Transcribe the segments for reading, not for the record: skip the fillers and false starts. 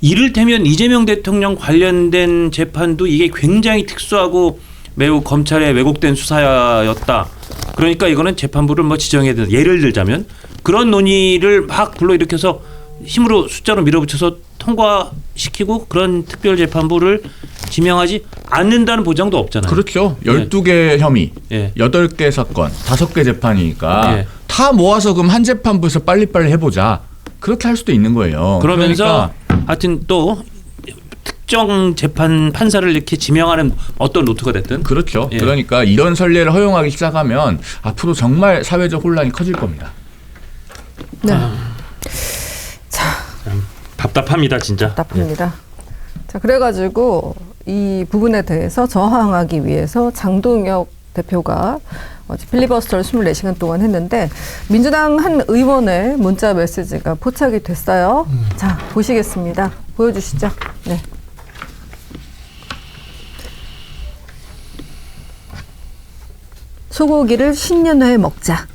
이를테면 이재명 대통령 관련된 재판도 이게 굉장히 특수하고 매우 검찰의 왜곡된 수사였다. 그러니까 이거는 재판부를 뭐 지정해야 된다. 예를 들자면 그런 논의를 막 불러일으켜서 힘으로 숫자로 밀어붙여서 통과시키고 그런 특별재판부를 지명하지 않는다는 보장도 없잖아요. 그렇죠. 12개 혐의, 8개 사건, 5개 재판이니까 다 모아서 그럼 한 재판부에서 빨리빨리 해보자. 그렇게 할 수도 있는 거예요. 그러면서 하여튼 또 특정 재판 판사를 이렇게 지명하는 어떤 루트가 됐든 그렇죠. 그러니까 이런 선례를 허용하기 시작하면 앞으로 정말 사회적 혼란이 커질 겁니다. 네. 자, 답답합니다, 진짜. 답답합니다. 자, 그래가지고 이 부분에 대해서 저항하기 위해서 장동혁 대표가 어제 필리버스터를 24시간 동안 했는데 민주당 한 의원의 문자 메시지가 포착이 됐어요. 자, 보시겠습니다. 보여주시죠. 네. 소고기를 신년회에 먹자.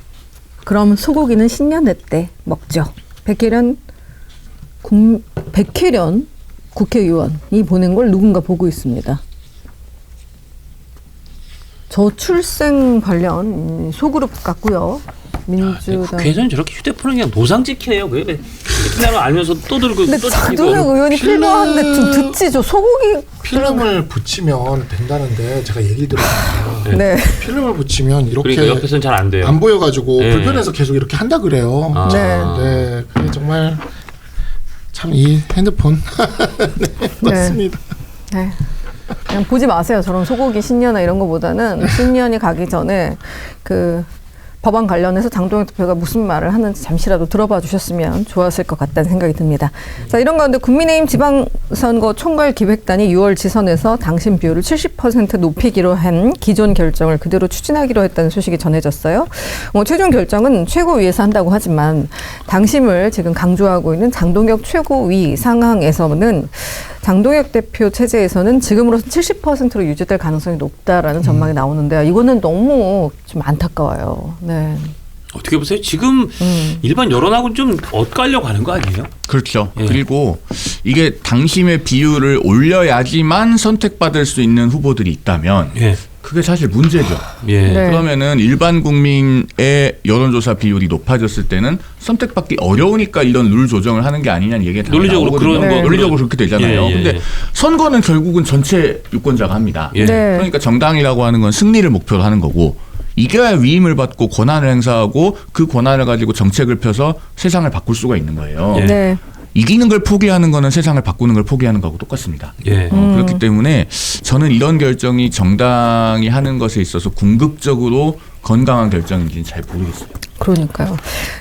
그럼 소고기는 신년회 때 먹죠. 백혜련 국회의원이 보낸 걸 누군가 보고 있습니다. 저출생 관련 소그룹 같고요. 민주당. 국회에서는 저렇게 휴대폰을 그냥 노상지키네요. 왜 휴대폰을 알면서 또 들고 근데 또 장동혁 의원이 필요한데 좀 듣지. 저 소고기 필름을 붙이면 된다는데 제가 얘기를 들었어요. 네. 필름을 붙이면 이렇게 그러니까 옆에서는 잘 안 돼요. 안 보여가지고 네. 불편해서 계속 이렇게 한다 그래요. 네, 그게 정말 참 이 핸드폰 맞습니다. 네. 그냥 보지 마세요. 저런 소고기 신년회 이런 거보다는 신년이 가기 전에 그 법안 관련해서 장동혁 대표가 무슨 말을 하는지 잠시라도 들어봐 주셨으면 좋았을 것 같다는 생각이 듭니다. 자, 이런 가운데 국민의힘 지방선거 총괄기획단이 6월 지선에서 당심 비율을 70% 높이기로 한 기존 결정을 그대로 추진하기로 했다는 소식이 전해졌어요. 최종 결정은 최고위에서 한다고 하지만 당심을 지금 강조하고 있는 장동혁 최고위 상황에서는 장동혁 대표 체제에서는 지금으로서 70%로 유지될 가능성이 높다라는 전망이 나오는데요. 이거는 너무 좀 안타까워요. 네. 어떻게 보세요? 지금 일반 여론하고 좀 엇갈려 가는 거 아니에요? 그렇죠. 그리고 이게 당심의 비율을 올려야지만 선택받을 수 있는 후보들이 있다면 그게 사실 문제죠. 네. 그러면은 일반 국민의 여론조사 비율이 높아졌을 때는 선택받기 어려우니까 이런 룰 조정을 하는 게 아니냐는 얘기가 논리적으로 그런 거 논리적으로 그렇게 되잖아요. 근데 선거는 결국은 전체 유권자가 합니다. 그러니까 정당이라고 하는 건 승리를 목표로 하는 거고 이겨야 위임을 받고 권한을 행사하고 그 권한을 가지고 정책을 펴서 세상을 바꿀 수가 있는 거예요. 네. 이기는 걸 포기하는 거는 세상을 바꾸는 걸 포기하는 거하고 똑같습니다. 그렇기 때문에 저는 이런 결정이 정당이 하는 것에 있어서 궁극적으로 건강한 결정인지는 잘 모르겠어요. 그러니까요.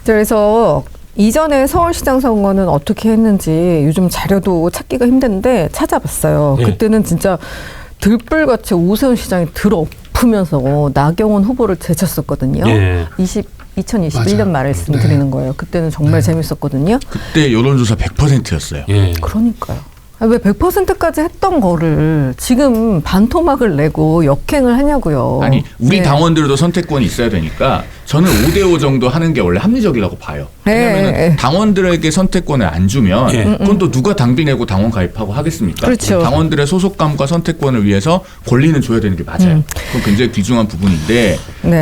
그래서 이전에 서울시장 선거는 어떻게 했는지 요즘 자료도 찾기가 힘든데 찾아봤어요. 그때는 진짜 들불같이 오세훈 시장이 들어엎으면서 나경원 후보를 제쳤었거든요. 2021년 말씀드리는 거예요. 그때는 정말 재밌었거든요. 그때 여론조사 100%였어요. 그러니까요. 왜 100%까지 했던 거를 지금 반토막을 내고 역행을 하냐고요. 아니 우리 당원들도 선택권이 있어야 되니까 저는 5대5 정도 하는 게 원래 합리적이라고 봐요. 왜냐하면 당원들에게 선택권을 안 주면 그건 또 누가 당비 내고 당원 가입하고 하겠습니까? 그렇죠. 당원들의 소속감과 선택권을 위해서 권리는 줘야 되는 게 맞아요. 그건 굉장히 귀중한 부분인데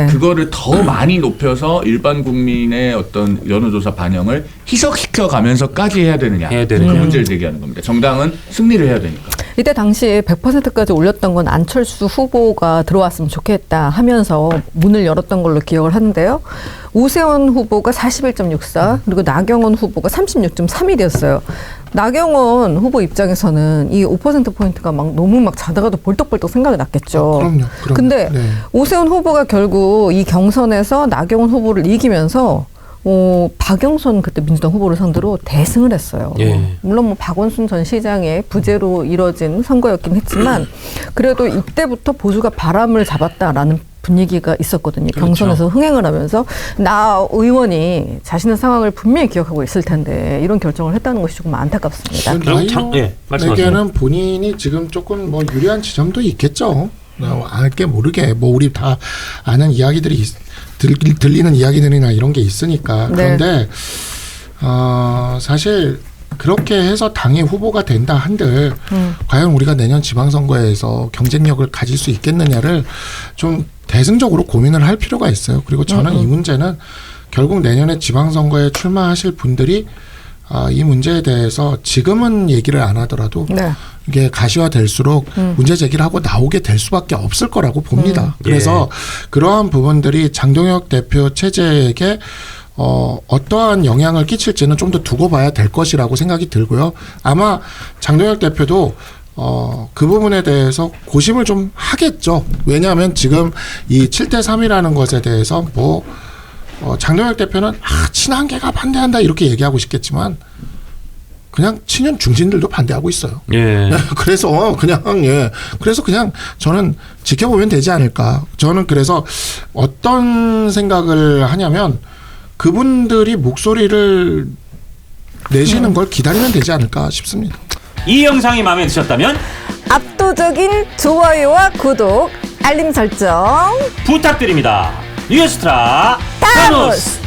그거를 더 많이 높여서 일반 국민의 어떤 여론조사 반영을 희석시켜 가면서까지 해야 되느냐. 그 문제를 제기하는 겁니다. 정당은 승리를 해야 되니까. 이때 당시에 100%까지 올렸던 건 안철수 후보가 들어왔으면 좋겠다 하면서 문을 열었던 걸로 기억을 하는데요. 오세훈 후보가 41.64 그리고 나경원 후보가 36.31이었어요. 나경원 후보 입장에서는 이 5%포인트가 막 너무 막 자다가도 벌떡벌떡 생각이 났겠죠. 그럼요. 근데 오세훈 후보가 결국 이 경선에서 나경원 후보를 이기면서 박영선 그때 민주당 후보를 상대로 대승을 했어요. 물론 뭐 박원순 전 시장의 부재로 이뤄진 선거였긴 했지만 그래도 이때부터 보수가 바람을 잡았다라는 분위기가 있었거든요. 그렇죠. 경선에서 흥행을 하면서 나 의원이 자신의 상황을 분명히 기억하고 있을 텐데 이런 결정을 했다는 것이 조금 안타깝습니다. 나에게는 본인이 지금 조금 뭐 유리한 지점도 있겠죠. 알게 모르게 뭐 우리 다 아는 이야기들이 들리는 이야기들이나 이런 게 있으니까. 그런데 사실 그렇게 해서 당의 후보가 된다 한들 과연 우리가 내년 지방선거에서 경쟁력을 가질 수 있겠느냐를 좀 대승적으로 고민을 할 필요가 있어요. 그리고 저는 이 문제는 결국 내년에 지방선거에 출마하실 분들이 이 문제에 대해서 지금은 얘기를 안 하더라도 네. 이게 가시화될수록 문제 제기를 하고 나오게 될 수밖에 없을 거라고 봅니다. 그래서 그러한 부분들이 장동혁 대표 체제에게 어떠한 영향을 끼칠지는 좀 더 두고 봐야 될 것이라고 생각이 들고요. 아마 장동혁 대표도 그 부분에 대해서 고심을 좀 하겠죠. 왜냐하면 지금 이 7대3이라는 것에 대해서 장동혁 대표는 친한계가 반대한다 이렇게 얘기하고 싶겠지만 그냥 친윤 중진들도 반대하고 있어요. 예. 그래서 그냥 저는 지켜보면 되지 않을까. 저는 그래서 어떤 생각을 하냐면 그분들이 목소리를 내시는 걸 기다리면 되지 않을까 싶습니다. 이 영상이 마음에 드셨다면 압도적인 좋아요와 구독, 알림 설정 부탁드립니다. 뉴스트라 타노스!